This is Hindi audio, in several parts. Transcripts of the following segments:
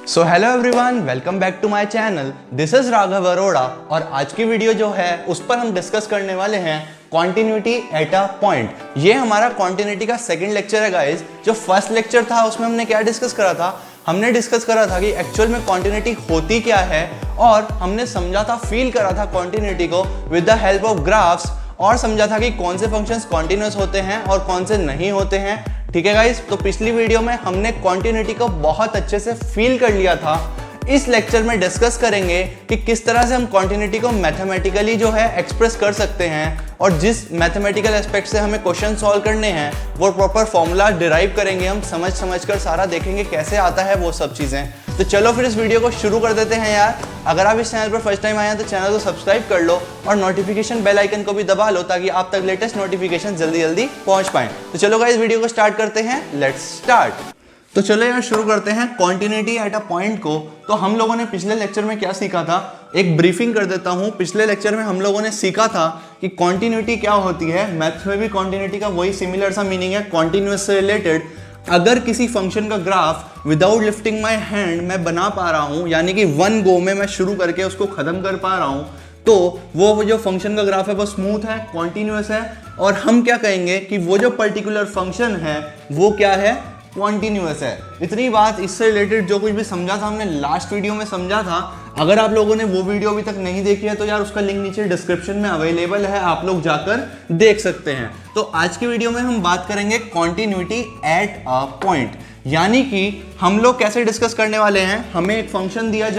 So hello everyone, welcome back to my channel. This is Raghav Arora और आज की वीडियो जो है उस पर हम डिस्कस करने वाले हैं कॉन्टिन्यूटी एट अ पॉइंट। ये हमारा कॉन्टिन्यूटी का सेकंड लेक्चर है गाइस। जो फर्स्ट लेक्चर था उसमें हमने क्या डिस्कस करा था? हमने डिस्कस करा था कि एक्चुअल में कॉन्टिन्यूटी होती क्या है और हमने समझा था, फील करा था कॉन्टिन्यूटी को with the help of graphs, और समझा था कि कौन से फंक्शंस कॉन्टिन्यूअस होते हैं और कौन से नहीं होते हैं। ठीक है गाइस, तो पिछली वीडियो में हमने कॉन्टिन्यूटी को बहुत अच्छे से फील कर लिया था। इस लेक्चर में डिस्कस करेंगे कि किस तरह से हम कॉन्टिन्यूटी को मैथमेटिकली जो है एक्सप्रेस कर सकते हैं, और जिस मैथमेटिकल एस्पेक्ट से हमें क्वेश्चन सॉल्व करने हैं वो प्रॉपर फॉर्मूला डिराइव करेंगे हम, समझ कर सारा देखेंगे कैसे आता है वो सब चीज़ें। तो चलो फिर इस वीडियो को शुरू कर देते हैं यार। अगर आप इस चैनल पर फर्स्ट टाइम आए हैं तो चैनल को सब्सक्राइब कर लो और नोटिफिकेशन बेल आइकन को भी दबा लो ताकि आप तक लेटेस्ट नोटिफिकेशन जल्दी जल्दी पहुंच पाएं। तो चलो गाइस, वीडियो को स्टार्ट करते हैं। Let's start. तो चलो यार शुरू करते हैं कॉन्टिन्यूटी एट अ पॉइंट को। तो हम लोगों ने पिछले लेक्चर में क्या सीखा था, एक ब्रीफिंग कर देता हूं। पिछले लेक्चर में हम लोगों ने सीखा था कि कॉन्टिन्यूटी क्या होती है। मैथ्स में भी कॉन्टिन्यूटी का वही सिमिलर सा मीनिंग है, कॉन्टिन्यूअस से रिलेटेड। अगर किसी फंक्शन का graph without lifting my hand मैं बना पा रहा हूं, यानी कि वन गो में मैं शुरू करके उसको खत्म कर पा रहा हूं, तो वो जो फंक्शन का ग्राफ है वो स्मूथ है, कॉन्टिन्यूअस है। और हम क्या कहेंगे कि वो जो पर्टिकुलर फंक्शन है वो क्या है, कॉन्टिन्यूअस है। इतनी बात इससे रिलेटेड जो कुछ भी समझा था हमने लास्ट वीडियो में समझा था। अगर आप लोगों ने वो वीडियो अभी तक नहीं देखी है तो यार उसका लिंक नीचे डिस्क्रिप्शन में अवेलेबल है, आप लोग जाकर देख सकते हैं। तो आज की वीडियो में हम बात करेंगे कॉन्टिन्यूटी एट अ पॉइंट, यानी कि हम लोग कैसे डिस्कस करने वाले हैं। हमें एक फंक्शन दिया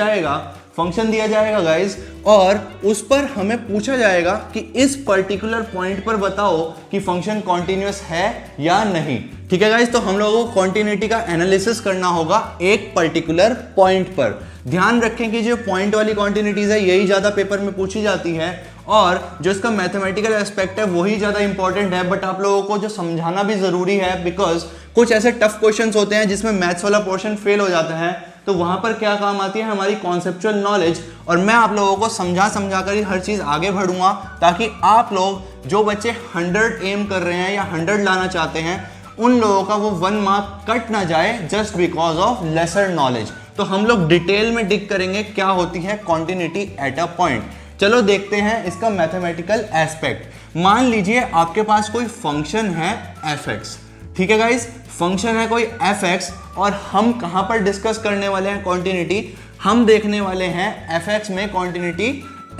जाएगा गाइज, और उस पर हमें पूछा जाएगा कि इस पर्टिकुलर पॉइंट पर बताओ कि फंक्शन कॉन्टिन्यूअस है या नहीं। ठीक है गाइज, तो हम लोगों को कॉन्टिन्यूटी का एनालिसिस करना होगा एक पर्टिकुलर पॉइंट पर। ध्यान रखें कि जो पॉइंट वाली कॉन्टिन्यूटीज है यही ज्यादा पेपर में पूछी जाती है, और जो इसका मैथमेटिकल एस्पेक्ट है वही ज्यादा इंपॉर्टेंट है। बट आप लोगों को जो समझाना भी जरूरी है, बिकॉज कुछ ऐसे टफ क्वेश्चंस होते हैं जिसमें मैथ्स वाला पोर्शन फेल हो जाता है। तो वहां पर क्या काम आती है, हमारी कॉन्सेप्चुअल नॉलेज। और मैं आप लोगों को समझा कर ही हर चीज आगे बढ़ूंगा, ताकि आप लोग जो बच्चे 100 एम कर रहे हैं या 100 लाना चाहते हैं, उन लोगों का वो 1 मार्क कट ना जाए just because of lesser knowledge. तो हम लोग डिटेल में डिग करेंगे क्या होती है कॉन्टिन्यूटी एट अ पॉइंट। चलो देखते हैं इसका मैथमेटिकल एस्पेक्ट। मान लीजिए आपके पास कोई फंक्शन है fx, ठीक है गाइस, फंक्शन है कोई fx, और हम कहां पर डिस्कस करने वाले हैं कॉन्टिन्यूटी, हम देखने वाले हैं fx में continuity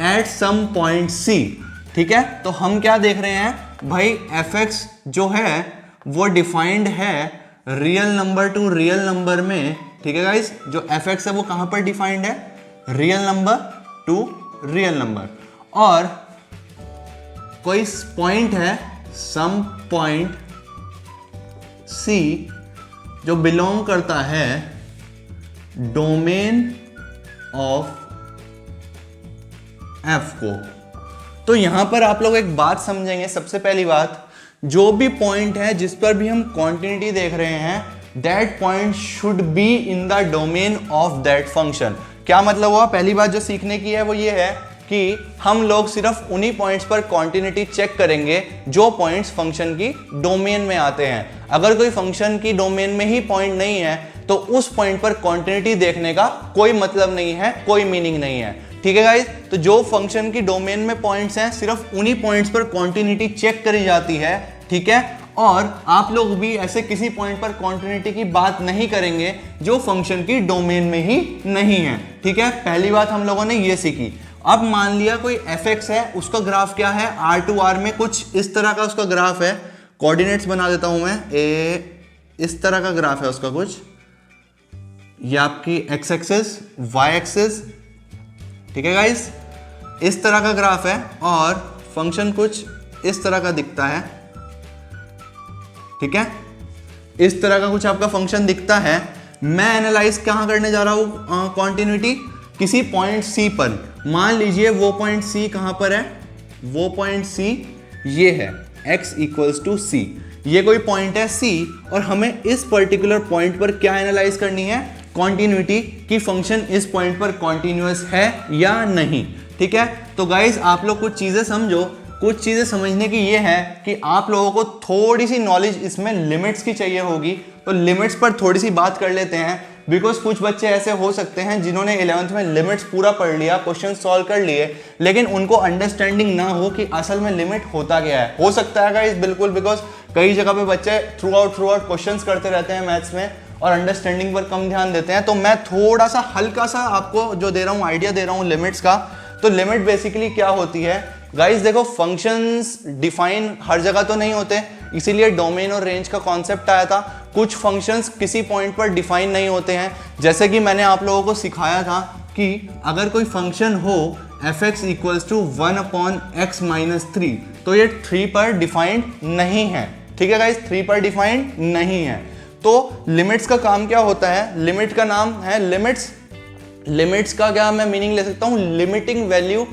at some point c। ठीक है, तो हम क्या देख रहे हैं भाई, fx जो है वो डिफाइंड है real number two real number में। ठीक है गाइस, जो fx है वो कहां पर डिफाइंड है, real number two real number. और कोई पॉइंट है सम पॉइंट c जो बिलोंग करता है डोमेन ऑफ f को। तो यहां पर आप लोग एक बात समझेंगे। सबसे पहली बात, जो भी पॉइंट है जिस पर भी हम कॉन्टिन्यूटी देख रहे हैं, that point should be in the domain of that function. क्या मतलब हुआ? पहली बात जो सीखने की है वो ये है कि हम लोग सिर्फ उन्हीं पॉइंट्स पर कॉन्टिन्यूटी चेक करेंगे जो पॉइंट्स फंक्शन की डोमेन में आते हैं। अगर कोई फंक्शन की डोमेन में ही पॉइंट नहीं है तो उस पॉइंट पर कॉन्टिन्यूटी देखने का कोई मतलब नहीं है, कोई मीनिंग नहीं है। ठीक है गाइस, तो जो फंक्शन की डोमेन में पॉइंट्स हैं सिर्फ उन्हीं पॉइंट्स पर कॉन्टिन्यूटी चेक करी जाती है। ठीक है, और आप लोग भी ऐसे किसी पॉइंट पर कॉन्टिन्यूटी की बात नहीं करेंगे जो फंक्शन की डोमेन में ही नहीं है। ठीक है, पहली बात हम लोगों ने ये सीखी। अब मान लिया कोई fx है, उसका ग्राफ क्या है, r टू r में कुछ इस तरह का उसका ग्राफ है। कोऑर्डिनेट्स बना देता हूं मैं, इस तरह का ग्राफ है उसका कुछ, ये आपकी x एक्सिस, y एक्सिस। ठीक है गाइस, इस तरह का ग्राफ है और फंक्शन कुछ इस तरह का दिखता है। ठीक है, इस तरह का कुछ आपका फंक्शन दिखता है। मैं एनालाइज कहां करने जा रहा हूं कॉन्टिन्यूटी, किसी पॉइंट c पर। मान लीजिए वो पॉइंट c कहां पर है, वो पॉइंट c ये है, x इक्वल्स टू c। ये कोई पॉइंट है c, और हमें इस पर्टिकुलर पॉइंट पर क्या एनालाइज करनी है, कॉन्टिन्यूटी, कि फंक्शन इस पॉइंट पर कॉन्टिन्यूअस है या नहीं। ठीक है, तो गाइज आप लोग कुछ चीजें समझो। कुछ चीजें समझने की ये है कि आप लोगों को थोड़ी सी नॉलेज इसमें लिमिट्स की चाहिए होगी। तो लिमिट्स पर थोड़ी सी बात कर लेते हैं। बिकॉज कुछ बच्चे ऐसे हो सकते हैं जिन्होंने 11th में लिमिट्स पूरा पढ़ लिया, क्वेश्चन सॉल्व कर लिए, लेकिन उनको अंडरस्टैंडिंग ना हो कि असल में लिमिट होता क्या है। हो सकता है गाइस बिल्कुल, बिकॉज कई जगह पे बच्चे थ्रू आउट क्वेश्चंस करते रहते हैं मैथ्स में और अंडरस्टैंडिंग पर कम ध्यान देते हैं। तो मैं थोड़ा सा हल्का सा आपको जो दे रहा हूँ आइडिया दे रहा हूँ लिमिट्स का। तो लिमिट बेसिकली क्या होती है गाइस, देखो फंक्शंस डिफाइन हर जगह तो नहीं होते, इसीलिए डोमेन और रेंज का कॉन्सेप्ट आया था। कुछ फंक्शंस किसी पॉइंट पर डिफाइन नहीं होते हैं, जैसे कि मैंने आप लोगों को सिखाया था कि अगर कोई फंक्शन हो f(x = 1/x-3) तो ये 3 पर डिफाइंड नहीं है। ठीक है गाइस, 3 पर डिफाइंड नहीं है। तो लिमिट्स का काम क्या होता है, लिमिट का नाम है लिमिट्स। लिमिट्स का क्या मैं मीनिंग ले सकता हूं, लिमिटिंग वैल्यू।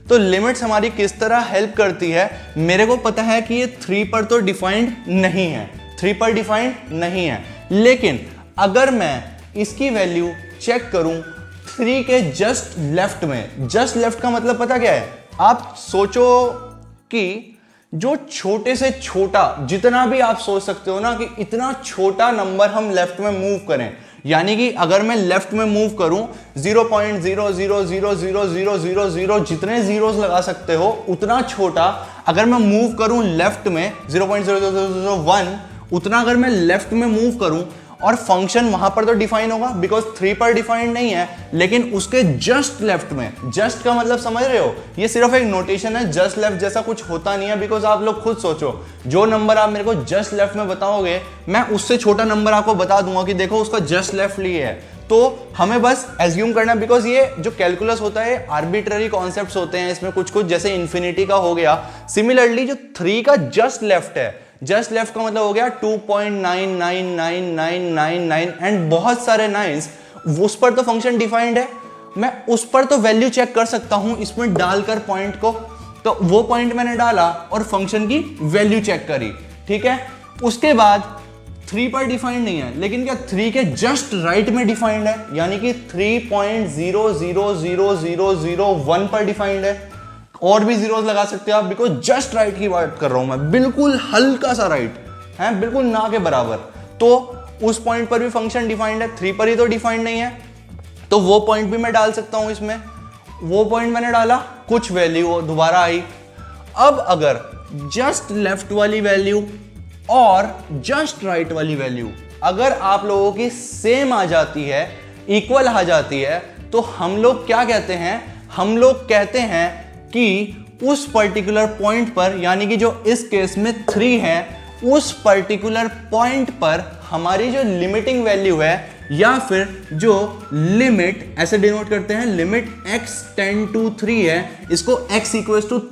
तो लिमिट्स हमारी किस तरह हेल्प करती है, मेरे को पता है कि ये 3 पर तो डिफाइंड नहीं है, 3 पर डिफाइंड नहीं है, लेकिन अगर मैं इसकी वैल्यू चेक करूं 3 के जस्ट लेफ्ट में, जस्ट लेफ्ट का मतलब पता क्या है, आप सोचो कि जो छोटे से छोटा, जितना भी आप सोच सकते हो ना कि इतना छोटा नंबर हम लेफ्ट में मूव करें, यानी कि अगर मैं लेफ्ट में मूव करूं 0.000000 जितने जीरोस लगा सकते हो उतना छोटा अगर मैं मूव करूं लेफ्ट में 0.0001 उतना अगर मैं लेफ्ट में मूव करूं और फंक्शन वहां पर तो डिफाइन होगा बिकॉज 3 पर डिफाइंड नहीं है, लेकिन उसके जस्ट लेफ्ट में, जस्ट का मतलब समझ रहे हो, ये सिर्फ एक नोटेशन है, जस्ट लेफ्ट जैसा कुछ होता नहीं है। बिकॉज आप लोग खुद सोचो, जो नंबर आप मेरे को जस्ट लेफ्ट में बताओगे मैं उससे छोटा नंबर आपको बता दूंगा कि देखो उसका जस्ट लेफ्ट लिए है। तो हमें बस एज्यूम करना, बिकॉज ये जो कैलकुलस होता है आर्बिट्ररी कॉन्सेप्ट्स होते हैं इसमें, कुछ कुछ जैसे इन्फिनिटी का हो गया। सिमिलरली जो 3 का जस्ट लेफ्ट है, जस्ट लेफ्ट का मतलब हो गया 2.999999 एंड बहुत सारे नाइन्स, उस पर तो फंक्शन डिफाइंड है, मैं उस पर तो वैल्यू चेक कर सकता हूं इसमें डालकर पॉइंट को। तो वो पॉइंट मैंने डाला और फंक्शन की वैल्यू चेक करी, ठीक है। उसके बाद 3 पर डिफाइंड नहीं है, लेकिन क्या 3 के जस्ट राइट में डिफाइंड है, यानी कि 3.000001 पर डिफाइंड है। और भी जीरोस लगा सकते हो आप, बिकॉज जस्ट राइट की बात कर रहा हूं मैं, बिल्कुल हल्का सा राइट है, बिल्कुल ना के बराबर। तो उस पॉइंट पर भी फंक्शन डिफाइंड है, 3 पर ही तो डिफाइंड नहीं है, तो वो पॉइंट भी मैं डाल सकता हूं इसमें। वो पॉइंट मैंने डाला, कुछ वैल्यू दोबारा आई। अब अगर जस्ट लेफ्ट वाली वैल्यू और जस्ट राइट वाली वैल्यू अगर आप लोगों की सेम आ जाती है, इक्वल आ जाती है, तो हम लोग क्या कहते हैं, हम लोग कहते हैं कि उस पर्टिकुलर पॉइंट पर, यानी कि जो इस केस में 3 है, उस पर्टिकुलर पॉइंट पर हमारी जो लिमिटिंग वैल्यू है, या फिर जो लिमिट ऐसे डिनोट करते हैं, लिमिट x टेंड टू 3 है, इसको x =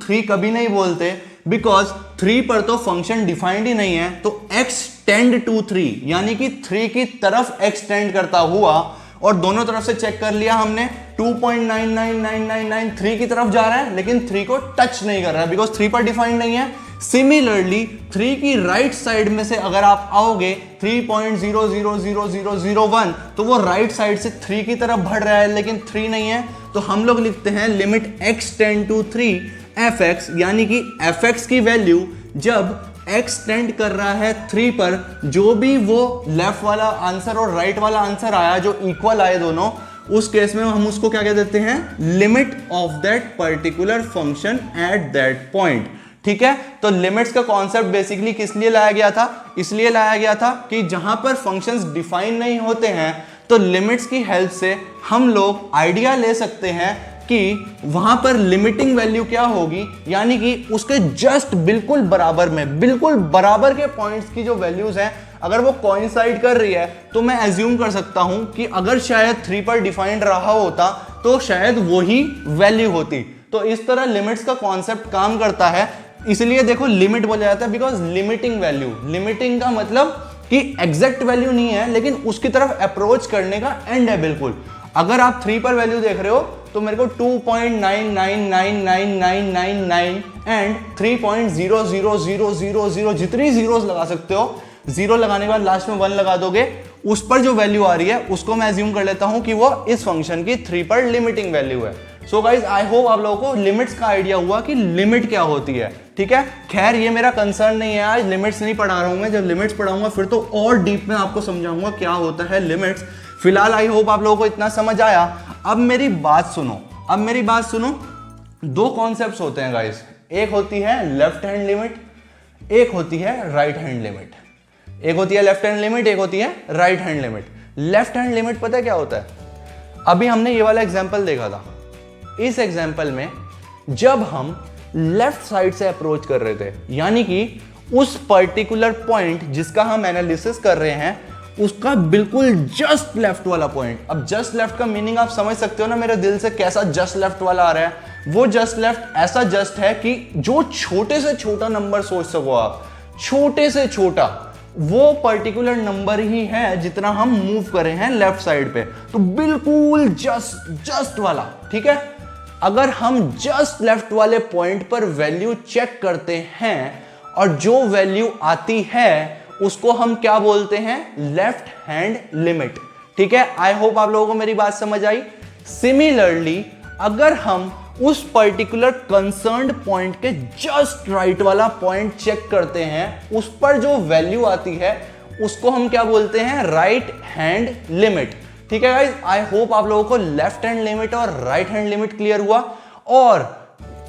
3 कभी नहीं बोलते, बिकॉज 3 पर तो फंक्शन डिफाइंड ही नहीं है। तो x टेंड टू 3 यानी कि 3 की तरफ x टेंड करता हुआ, और दोनों तरफ से चेक कर लिया हमने, 2.999993 की तरफ जा रहा है, लेकिन 3 को टच नहीं कर रहा है बिकॉज 3 पर डिफाइंड नहीं है। सिमिलरली 3 की राइट साइड में से अगर आप आओगे 3.000001 तो वो राइट साइड से 3 की तरफ बढ़ रहा है, लेकिन 3 नहीं है। तो हम लोग लिखते हैं limit x tend to 3 fx, यानी कि fx की वैल्यू जब x टेंड कर रहा है 3 पर, जो भी वो लेफ्ट वाला आंसर और राइट वाला आंसर आया जो इक्वल आए दोनों, उस केस में हम उसको क्या कह देते हैं, limit of that particular function at that point. ठीक है, तो लिमिट्स का कॉन्सेप्ट बेसिकली किस लिए लाया गया था, इसलिए लाया गया था कि जहां पर फंक्शंस डिफाइन नहीं होते हैं तो लिमिट्स की हेल्प से हम लोग आइडिया ले सकते हैं कि वहां पर लिमिटिंग वैल्यू क्या होगी, यानी कि उसके जस्ट बिल्कुल बराबर में, बिल्कुल बराबर के पॉइंट्स की जो वैल्यूज हैं, अगर वो कोइंसाइड कर रही है तो मैं एज्यूम कर सकता हूं कि अगर शायद 3 पर डिफाइंड रहा होता तो शायद वही वैल्यू होती। तो इस तरह लिमिट्स का कॉन्सेप्ट काम करता है, इसलिए देखो लिमिट बोला जाता है बिकॉज लिमिटिंग वैल्यू, लिमिटिंग का मतलब कि एग्जैक्ट वैल्यू नहीं है लेकिन उसकी तरफ अप्रोच करने का एंड है बिल्कुल। अगर आप 3 पर वैल्यू देख रहे हो तो मेरे को 2.999999 एंड 3.00000 जितनी जीरोस लगा सकते हो, जीरो लगाने के बाद लास्ट में 1 लगा दोगे, उस पर जो वैल्यू आ रही है उसको मैं एज्यूम कर लेता हूं कि वो इस फंक्शन की 3 पर लिमिटिंग वैल्यू है। सो गाइज आई होप आप लोगों को लिमिट्स का आइडिया हुआ कि लिमिट क्या होती है। ठीक है, खैर ये मेरा कंसर्न नहीं है, आज लिमिट्स नहीं पढ़ा रहा हूं मैं, जब लिमिट्स पढ़ाऊंगा फिर तो और डीप में आपको समझाऊंगा क्या होता है लिमिट्स। फिलहाल आई होप आप लोगों को इतना समझ आया। अब मेरी बात सुनो, दो कॉन्सेप्ट्स होते हैं गाइस, एक होती है लेफ्ट हैंड लिमिट, एक होती है राइट हैंड लिमिट। एक होती है लेफ्ट हैंड लिमिट, एक होती है right hand limit. Left hand limit पता है क्या होता है? अभी हमने ये वाला एग्जांपल देखा था। इस एग्जांपल में जब हम लेफ्ट साइड से अप्रोच कर रहे थे, यानी कि उस पर्टिकुलर पॉइंट जिसका हम एनालिसिस कर रहे हैं उसका बिल्कुल जस्ट लेफ्ट वाला पॉइंट। अब जस्ट लेफ्ट का मीनिंग आप समझ सकते हो ना मेरे दिल से, कैसा जस्ट लेफ्ट वाला आ रहा है। वो जस्ट लेफ्ट ऐसा जस्ट है कि जो छोटे से छोटा नंबर सोच सको आप, छोटे से छोटा वो पर्टिकुलर नंबर ही है जितना हम मूव करे हैं लेफ्ट साइड पे, तो बिल्कुल जस्ट वाला। ठीक है, अगर हम जस्ट लेफ्ट वाले पॉइंट पर वैल्यू चेक करते हैं और जो वैल्यू आती है उसको हम क्या बोलते हैं? Left hand limit. ठीक है, आई होप आप लोगों को मेरी बात समझ आई। सिमिलरली अगर हम उस पर्टिकुलर कंसर्न्ड पॉइंट के जस्ट राइट वाला पॉइंट चेक करते हैं, उस पर जो वैल्यू आती है उसको हम क्या बोलते हैं? Right hand limit. ठीक है गाइस, आई होप आप लोगों को लेफ्ट हैंड लिमिट और राइट हैंड लिमिट क्लियर हुआ। और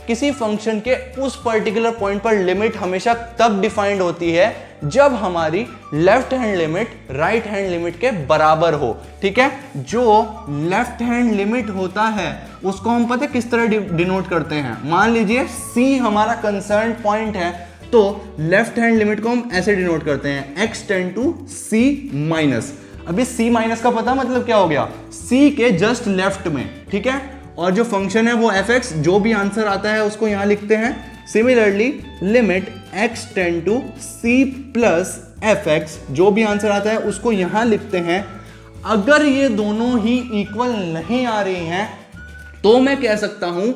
किसी फंक्शन के उस पर्टिकुलर पॉइंट पर लिमिट हमेशा तब डिफाइंड होती है जब हमारी left hand limit right hand limit के बराबर हो। ठीक है, जो लेफ्ट हैंड लिमिट होता है उसको हम पता है किस तरह डिनोट करते हैं? मान लीजिए C हमारा कंसर्न पॉइंट है, तो लेफ्ट हैंड लिमिट को हम ऐसे डिनोट करते हैं x tend to C minus. अभी C माइनस का पता मतलब क्या हो गया? C के जस्ट लेफ्ट में। ठीक है, और जो फंक्शन है वो fx, जो भी आंसर आता है उसको यहां लिखते हैं। Similarly limit x tend to C plus fx, जो भी आंसर आता है उसको यहां लिखते हैं। अगर ये दोनों ही इक्वल नहीं आ रही हैं तो मैं कह सकता हूं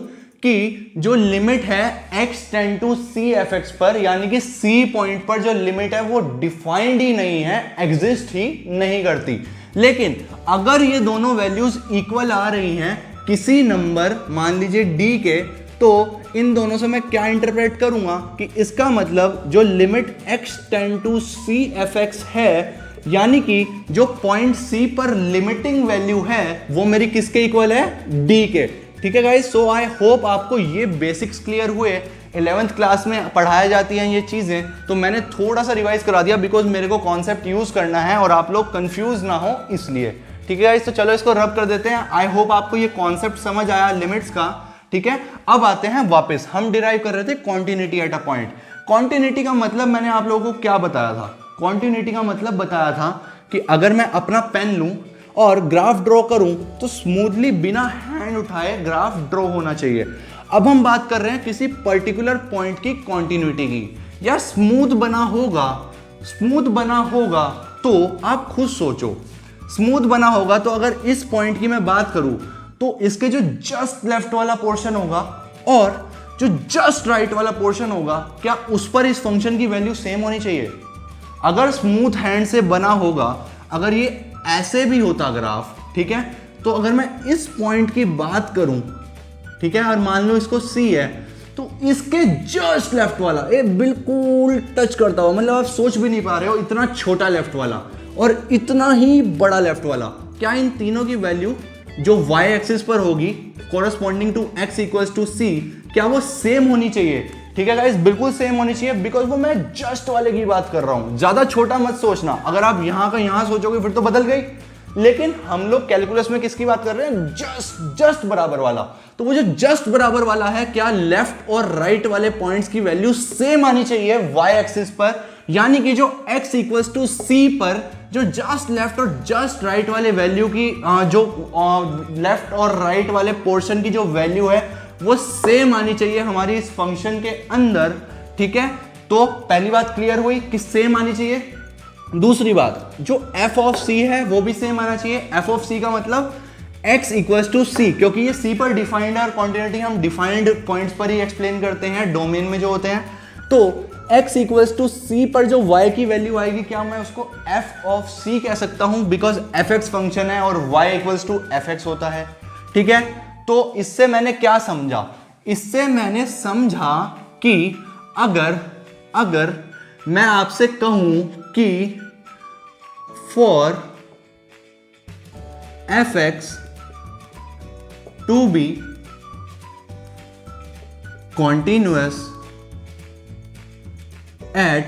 कि जो लिमिट है x tend to C fx पर, यानी कि C पॉइंट पर जो लिमिट है वो डिफाइंड ही नहीं है, एग्जिस्ट ही नहीं करती। लेकिन अगर ये दोनों वैल्यूज इक्वल आ रही हैं किसी नंबर मान लीजिए d के, तो इन दोनों से मैं क्या इंटरप्रेट करूंगा कि इसका मतलब जो limit x tend to C fx है, यानी कि जो पॉइंट C पर लिमिटिंग वैल्यू है वो मेरी किसके इक्वल है? d के। ठीक है गाइस, सो आई होप आपको ये बेसिक्स क्लियर हुए। 11th क्लास में पढ़ाया जाती हैं ये चीज़ें, तो मैंने थोड़ा सा रिवाइज करा दिया बिकॉज मेरे को कॉन्सेप्ट यूज़ करना है और आप लोग कंफ्यूज ना हो इसलिए। ठीक है गाइस, तो चलो इसको रब कर देते हैं। आई होप आपको ये कॉन्सेप्ट समझ आया लिमिट्स का। ठीक है, अब आते हैं वापस, हम डिराइव कर रहे थे continuity at a point. Continuity का मतलब मैंने आप लोगों को क्या बताया था? कॉन्टिन्यूटी का मतलब बताया था कि अगर मैं अपना पेन लूं और ग्राफ ड्रॉ करूं तो स्मूथली बिना हैंड उठाए ग्राफ ड्रॉ होना चाहिए। अब हम बात कर रहे हैं किसी पर्टिकुलर पॉइंट की कॉन्टिन्यूटी की। यार स्मूथ बना होगा तो आप खुद सोचो, स्मूथ बना होगा तो अगर इस पॉइंट की मैं बात करूं तो इसके जो जस्ट लेफ्ट वाला पोर्शन होगा और जो जस्ट राइट वाला पोर्शन होगा, क्या उस पर इस फंक्शन की वैल्यू सेम होनी चाहिए? अगर स्मूथ हैंड से बना होगा, अगर ये ऐसे भी होता ग्राफ, ठीक है, तो अगर मैं इस पॉइंट की बात करूं, ठीक है, और मान लो इसको C है, तो इसके जस्ट लेफ्ट वाला ये बिल्कुल टच करता हुआ, मतलब आप सोच भी नहीं पा रहे हो, इतना छोटा लेफ्ट वाला और इतना ही बड़ा लेफ्ट वाला, क्या इन तीनों की वैल्यू जो y एक्सिस पर होगी corresponding to x equals to C, क्या वो सेम होनी चाहिए? ठीक है गाइस, बिल्कुल सेम होनी चाहिए, बिकॉज वो मैं जस्ट वाले की बात कर रहा हूं। ज्यादा छोटा मत सोचना, अगर आप यहां का यहां सोचोगे फिर तो बदल गई। लेकिन हम लोग कैलकुलस में किसकी बात कर रहे हैं? जस्ट बराबर वाला। तो वो जो जस्ट बराबर वाला है, क्या लेफ्ट और राइट वाले पॉइंट्स की वैल्यू सेम आनी चाहिए y एक्सिस पर, यानी कि जो x इक्वल्स टू C पर जो जस्ट लेफ्ट और जस्ट राइट वाले वैल्यू की जो लेफ्ट और राइट वाले पोर्शन की जो वैल्यू है वो सेम आनी चाहिए हमारी इस फंक्शन के अंदर। ठीक है, तो पहली बात क्लियर हुई कि सेम आनी चाहिए। दूसरी बात, जो f ऑफ c है वो भी सेम आना चाहिए। f ऑफ c का मतलब x इक्वल्स टू c, क्योंकि ये c पर डिफाइंड है और क्वांटिटी हम डिफाइंड पॉइंट्स पर ही एक्सप्लेन करते हैं डोमेन में जो होते हैं। तो x इक्वल्स टू c पर जो y की वैल्यू आएगी, क्या मैं उसको f ऑफ c कह सकता हूं, बिकॉज fx फंक्शन है और y इक्वल्स टू fx होता है। ठीक है, तो इससे मैंने क्या समझा? इससे मैंने समझा कि अगर मैं आपसे कहूं कि for fx to be continuous at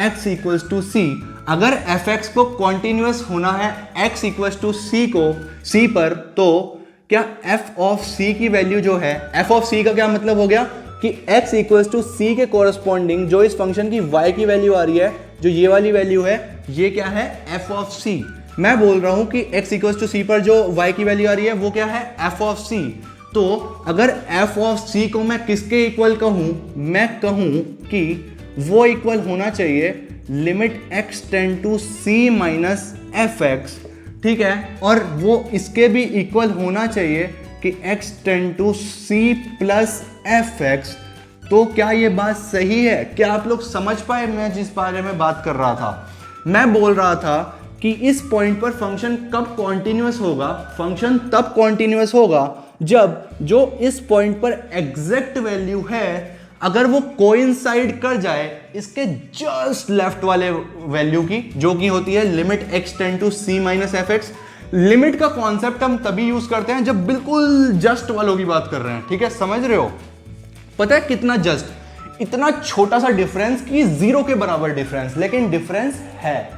x equals to c। अगर fx को कॉन्टिन्यूअस होना है x इक्वल्स टू c पर, तो क्या f ऑफ c की वैल्यू जो है, f ऑफ c का क्या मतलब हो गया कि x इक्वल्स टू c के कोरस्पॉन्डिंग जो इस फंक्शन की y की वैल्यू आ रही है, जो ये वाली वैल्यू है, ये क्या है f ऑफ c। मैं बोल रहा हूं कि x इक्वल्स टू c पर जो y की वैल्यू आ रही है वो क्या है f ऑफ c। तो अगर f ऑफ c को मैं किसके इक्वल कहूं, मैं कहूं कि वो इक्वल होना चाहिए limit x tend to c minus fx, ठीक है, और वो इसके भी इक्वल होना चाहिए कि x tend to c plus fx। तो क्या ये बात सही है? क्या आप लोग समझ पाए मैं जिस बारे में बात कर रहा था? मैं बोल रहा था कि इस पॉइंट पर फंक्शन कब कॉन्टिन्यूअस होगा, फंक्शन तब कॉन्टिन्यूअस होगा जब जो इस पॉइंट पर एग्जैक्ट वैल्यू है अगर वो कोइंसाइड कर जाए इसके जस्ट लेफ्ट वाले वैल्यू की, जो कि होती है limit x tend to c minus fx। Limit का कॉन्सेप्ट हम तभी यूज करते हैं जब बिल्कुल जस्ट वालों की बात कर रहे हैं, ठीक है, समझ रहे हो? पता है कितना जस्ट, इतना छोटा सा डिफरेंस कि जीरो के बराबर डिफरेंस, लेकिन डिफरेंस है,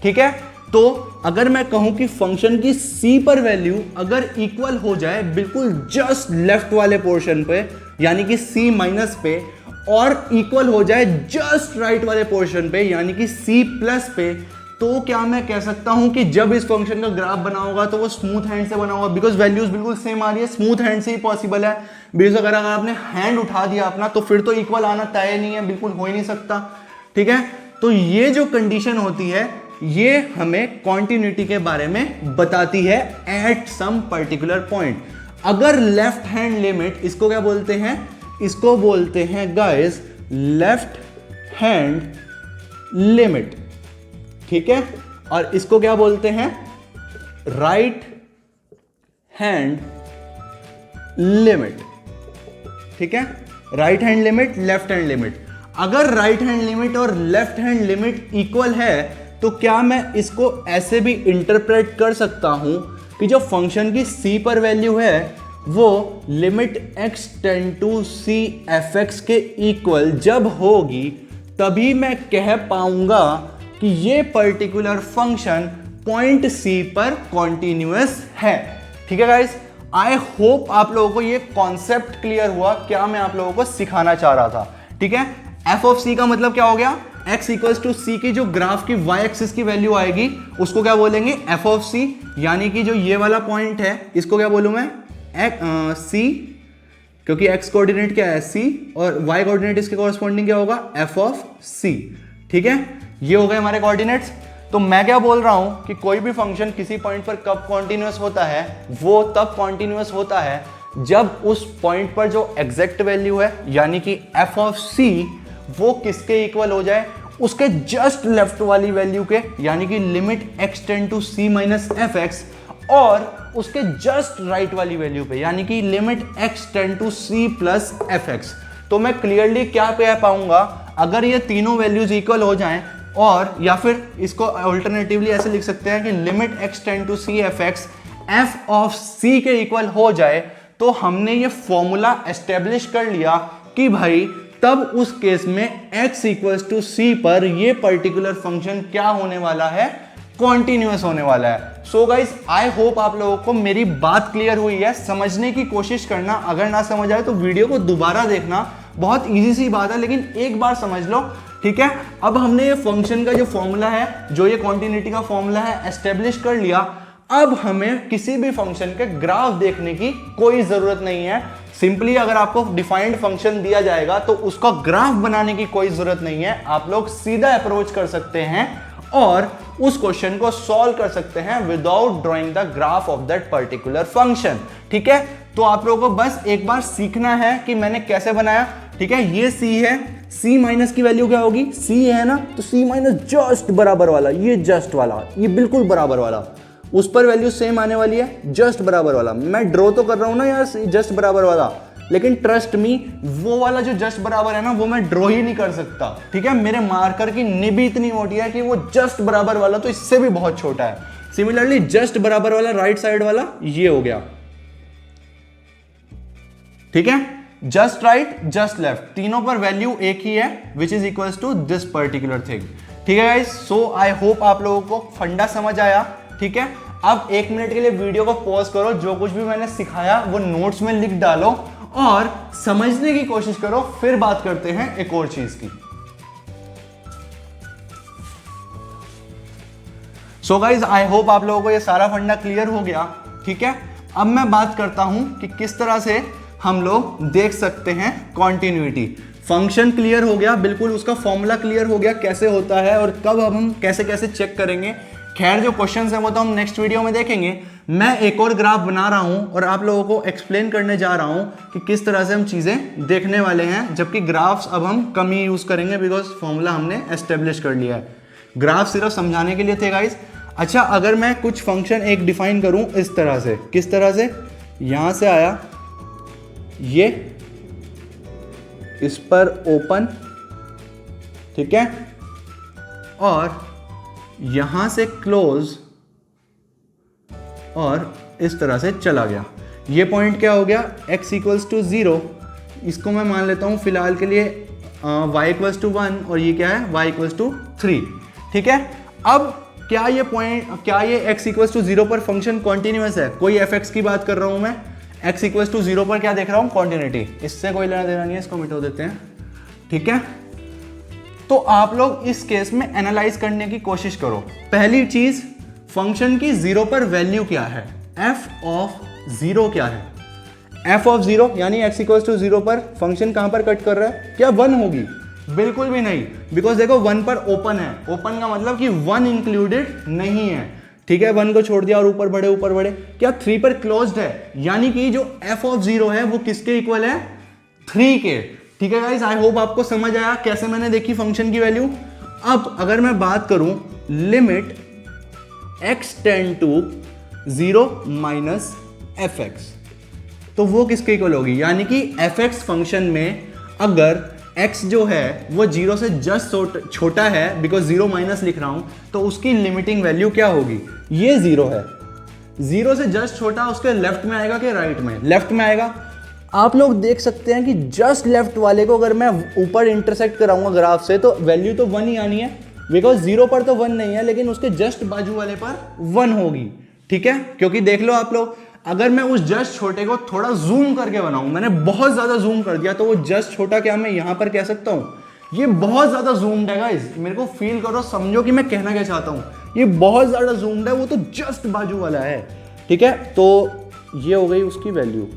ठीक है। तो अगर मैं कहूं कि फंक्शन की c पर वैल्यू अगर इक्वल हो जाए बिल्कुल जस्ट लेफ्ट वाले पोर्शन पे, यानी कि c माइनस पे, और इक्वल हो जाए जस्ट राइट वाले पोर्शन पे यानी कि c प्लस पे, तो क्या मैं कह सकता हूं कि जब इस फंक्शन का ग्राफ बना होगा तो वो स्मूथ हैंड से बना होगा, बिकॉज वैल्यूज बिल्कुल सेम आ रही है, स्मूथ हैंड से ही पॉसिबल है। बिकॉज अगर आपने हैंड उठा दिया अपना तो फिर तो इक्वल आना तय नहीं है, बिल्कुल हो ही नहीं सकता, ठीक है। तो ये जो कंडीशन होती है ये हमें कॉन्टिन्यूटी के बारे में बताती है एट सम पर्टिकुलर पॉइंट। अगर लेफ्ट हैंड लिमिट, इसको क्या बोलते हैं, इसको बोलते हैं गाइस लेफ्ट हैंड लिमिट, ठीक है, और इसको क्या बोलते हैं राइट हैंड लिमिट, ठीक है, right hand limit, left hand limit. अगर राइट हैंड लिमिट और लेफ्ट हैंड लिमिट इक्वल है तो क्या मैं इसको ऐसे भी इंटरप्रेट कर सकता हूं कि जो फंक्शन की c पर वैल्यू है वो limit x tend to c fx के इक्वल जब होगी तभी मैं कह पाऊंगा कि ये पर्टिकुलर फंक्शन पॉइंट c पर कॉन्टिन्यूअस है, ठीक है गाइस। आई होप आप लोगों को ये कॉन्सेप्ट क्लियर हुआ, क्या मैं आप लोगों को सिखाना चाह रहा था, ठीक है। f ऑफ c का मतलब क्या हो गया, x इक्वल्स टू c की जो ग्राफ की y एक्सिस की वैल्यू आएगी उसको क्या बोलेंगे f ऑफ c, यानी कि जो ये वाला पॉइंट है इसको क्या बोलूं मैं c, क्योंकि x कोऑर्डिनेट क्या है c और y कोऑर्डिनेट इसके कॉरस्पॉन्डिंग क्या होगा f ऑफ c, ठीक है। ये हो गए हमारे कोऑर्डिनेट्स। तो मैं क्या बोल रहा हूं कि कोई भी फंक्शन किसी पॉइंट पर कब कॉन्टिन्यूअस होता है, वो तब कॉन्टिन्यूअस होता है जब उस पॉइंट पर जो एग्जैक्ट वैल्यू है यानी कि f ऑफ c वो किसके इक्वल हो जाए, उसके जस्ट लेफ्ट वाली वैल्यू के, यानी कि limit x tend to c minus fx, और उसके जस्ट राइट वाली वैल्यू पे यानी कि limit x tend to c plus fx। तो मैं क्लियरली क्या कह पाऊंगा, अगर ये तीनों वैल्यूज इक्वल हो जाएं, और या फिर इसको अल्टरनेटिवली ऐसे लिख सकते हैं कि limit x tend to c fx f of c के इक्वल हो जाए, तो हमने ये फॉर्मूला एस्टेब्लिश कर लिया कि भाई तब उस केस में x इक्वल्स टू c पर ये पर्टिकुलर फंक्शन क्या होने वाला है, कॉन्टिन्यूअस होने वाला है। सो गाइस आई होप आप लोगों को मेरी बात क्लियर हुई है, समझने की कोशिश करना, अगर ना समझ आए तो वीडियो को दोबारा देखना, बहुत इजी सी बात है लेकिन एक बार समझ लो, ठीक है। अब हमने ये फंक्शन का जो फॉर्मूला है, जो ये कॉन्टिन्यूटी का फॉर्मूला है, एस्टेब्लिश कर लिया। अब हमें किसी भी फंक्शन के ग्राफ देखने की कोई जरूरत नहीं है। सिंपली अगर आपको डिफाइंड फंक्शन दिया जाएगा तो उसका ग्राफ बनाने की कोई जरूरत नहीं है, आप लोग सीधा अप्रोच कर सकते हैं और उस क्वेश्चन को सॉल्व कर सकते हैं without drawing the graph of that particular function, ठीक है। तो आप लोगों को बस एक बार सीखना है कि मैंने कैसे बनाया, ठीक है। ये c है, c माइनस की वैल्यू क्या होगी, c है ना, तो c माइनस जस्ट बराबर वाला, ये जस्ट वाला, ये बिल्कुल बराबर वाला, उस पर वैल्यू सेम आने वाली है, जस्ट बराबर वाला। मैं ड्रॉ तो कर रहा हूं ना यार जस्ट बराबर वाला, लेकिन ट्रस्ट मी वो वाला जो जस्ट बराबर है ना वो मैं ड्रॉ ही नहीं कर सकता, ठीक है। मेरे मार्कर की निब इतनी मोटी है कि वो जस्ट बराबर वाला तो इससे भी बहुत छोटा है, सिमिलरली जस्ट बराबर वाला राइट साइड वाला ये हो गया, ठीक है। जस्ट राइट जस्ट लेफ्ट, तीनों पर वैल्यू एक ही है, which is equals to this particular thing, ठीक है गाइस। सो आई होप आप लोगों को फंडा समझ आया, ठीक है। अब 1 मिनट के लिए वीडियो को पॉज करो, जो कुछ भी मैंने सिखाया वो नोट्स में लिख डालो और समझने की कोशिश करो, फिर बात करते हैं एक और चीज की। सो गाइज आई होप आप लोगों को ये सारा फंडा क्लियर हो गया, ठीक है। अब मैं बात करता हूं कि किस तरह से हम लोग देख सकते हैं कॉन्टिन्यूटी। फंक्शन क्लियर हो गया, बिल्कुल उसका फॉर्मूला क्लियर हो गया कैसे होता है और कब अब हम कैसे कैसे चेक करेंगे। खैर जो क्वेश्चंस हैं वो तो हम नेक्स्ट वीडियो में देखेंगे। मैं एक और ग्राफ बना रहा हूं और आप लोगों को एक्सप्लेन करने जा रहा हूं कि किस तरह से हम चीजें देखने वाले हैं, जबकि ग्राफ्स अब हम कम ही यूज करेंगे बिकॉज फॉर्मूला हमने एस्टेब्लिश कर लिया है। ग्राफ सिर्फ समझाने के लिए थे गाइस। अच्छा, अगर मैं कुछ फंक्शन एक डिफाइन करूं इस तरह से, किस तरह से, यहां से आया ये, इस पर ओपन, ठीक है, और यहां से क्लोज और इस तरह से चला गया। ये पॉइंट क्या हो गया, x इक्वल्स टू 0, इसको मैं मान लेता हूं फिलहाल के लिए y इक्वल्स टू 1 और ये क्या है y इक्वल्स टू 3, ठीक है। अब क्या ये पॉइंट, क्या ये x इक्वल्स टू 0 पर फंक्शन कॉन्टिन्यूअस है? कोई fx की बात कर रहा हूं मैं, x इक्वल्स टू 0 पर क्या देख रहा हूं, कॉन्टिन्यूटी, इससे कोई लेना देना नहीं है, इसको मिटा देते हैं, ठीक है। तो आप लोग इस केस में एनालाइज करने की कोशिश करो। पहली चीज, फंक्शन की 0 पर वैल्यू क्या है, f ऑफ 0 क्या है। f ऑफ 0 यानी x इक्वल्स टू 0 पर फंक्शन कहां पर कट कर रहा है, क्या 1 होगी? बिल्कुल भी नहीं, बिकॉज देखो 1 पर ओपन है, ओपन का मतलब कि 1 इंक्लूडेड नहीं है, ठीक है। 1 को छोड़ दिया और ऊपर बढ़े ऊपर बढ़े। क्या 3 पर क्लोज्ड है, यानी कि जो f ऑफ 0 है वो किसके इक्वल है, 3 के, ठीक है गाइस। आई होप आपको समझ आया कैसे मैंने देखी फंक्शन की वैल्यू। अब अगर मैं बात करूं limit x tend to 0 minus fx, तो वो किसके इक्वल होगी, यानी कि fx फंक्शन में अगर x जो है वो 0 से जस्ट छोटा है, बिकॉज 0 माइनस लिख रहा हूं, तो उसकी लिमिटिंग वैल्यू क्या होगी, ये 0 है, 0 से जस्ट छोटा उसके लेफ्ट में आएगा कि राइट में, लेफ्ट में आएगा। आप लोग देख सकते हैं कि जस्ट लेफ्ट वाले को अगर मैं ऊपर इंटरसेक्ट कराऊंगा ग्राफ से तो वैल्यू तो 1 ही आनी है, बिकॉज 0 पर तो 1 नहीं है, लेकिन उसके जस्ट बाजू वाले पर 1 होगी, ठीक है। क्योंकि देख लो आप लोग, अगर मैं उस जस्ट छोटे को थोड़ा जूम करके बनाऊं, मैंने बहुत ज्यादा जूम कर दिया, तो वो जस्ट छोटा क्या मैं यहां पर कह सकता हूं, ये बहुत ज्यादा जूम्ड है गाइस, मेरे को फील करो, समझो कि मैं कहना क्या चाहता हूं, ये बहुत ज्यादा जूम्ड है, वो तो जस्ट बाजू वाला है, ठीक है। तो ये हो गई उसकी वैल्यू।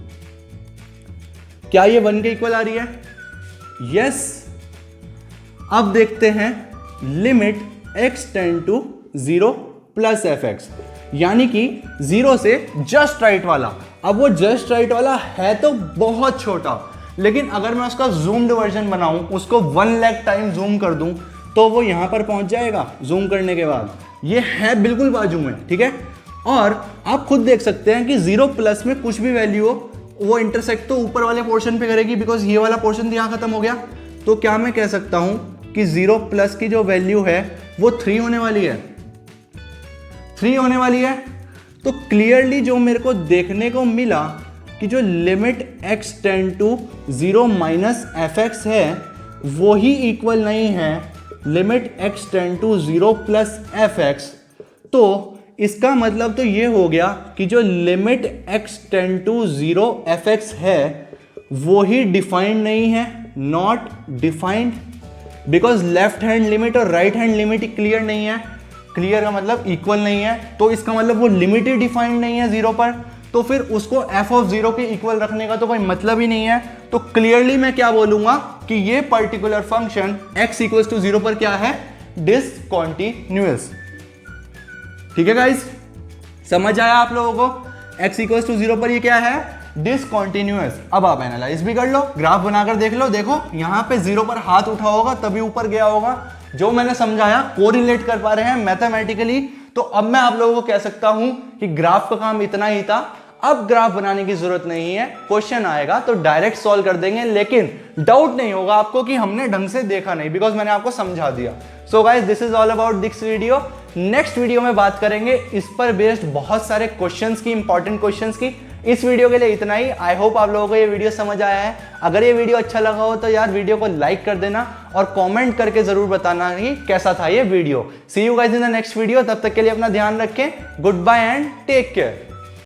क्या ये 1 के इक्वल आ रही है, यस। अब देखते हैं limit x tend to 0 plus fx, यानी कि 0 से जस्ट राइट वाला। अब वो जस्ट राइट वाला है तो बहुत छोटा, लेकिन अगर मैं उसका जूम्ड वर्जन बनाऊं, उसको 1 लाख टाइम जूम कर दूं, तो वो यहां पर पहुंच जाएगा जूम करने के बाद। ये है बिल्कुल बाजू में, ठीक है। और आप खुद देख सकते हैं कि 0 प्लस में कुछ भी वैल्यू हो, वो इंटरसेक्ट तो ऊपर वाले पोर्शन पे करेगी, बिकॉज ये वाला पोर्शन तो यहां खत्म हो गया। तो क्या मैं कह सकता हूं कि 0 प्लस की जो वैल्यू है वो 3 होने वाली है, 3 होने वाली है। तो क्लियरली जो मेरे को देखने को मिला कि जो limit x tend to 0 minus fx है वो ही इक्वल नहीं है limit x tend to 0 plus fx। तो इसका मतलब तो ये हो गया कि जो limit x tend to 0 fx है वो ही डिफाइंड नहीं है, not defined, because left hand limit और राइट हैंड लिमिट क्लियर नहीं है। क्लियर का मतलब इक्वल नहीं है, तो इसका मतलब वो लिमिट ही डिफाइंड नहीं है 0 पर, तो फिर उसको f ऑफ 0 के इक्वल रखने का तो कोई मतलब ही नहीं है। तो क्लियरली मैं क्या बोलूंगा कि ये particular function x equals to 0 पर क्या है, डिसकंटीन्यूअस। ठीक है गाइस, समझ आया आप लोगों को, x इक्वल्स टू 0 पर ये क्या है, डिसकंटीन्यूअस। अब आप एनालाइज भी कर लो, ग्राफ बनाकर देख लो, देखो यहां पे 0 पर हाथ उठा होगा तभी ऊपर गया होगा। जो मैंने समझाया कोरिलेट कर पा रहे हैं मैथमेटिकली, तो अब मैं आप लोगों को कह सकता हूं कि ग्राफ का काम इतना ही था, अब ग्राफ बनाने की जरूरत नहीं है। क्वेश्चन आएगा तो डायरेक्ट सॉल्व कर देंगे, लेकिन डाउट नहीं होगा आपको कि हमने ढंग से देखा नहीं, बिकॉज मैंने आपको समझा दिया। So guys, this is all about this video. Next video में बात करेंगे इस पर बेस्ड बहुत सारे क्वेश्चंस की, इंपॉर्टेंट क्वेश्चंस की। इस वीडियो के लिए इतना ही। आई होप आप लोगों को ये वीडियो समझ आया है। अगर ये वीडियो अच्छा लगा हो तो यार वीडियो को लाइक कर देना और कमेंट करके जरूर बताना कि कैसा था ये video. See you guys in the next video. तब तक के लिए अपना ध्यान रखें। Good bye and take care.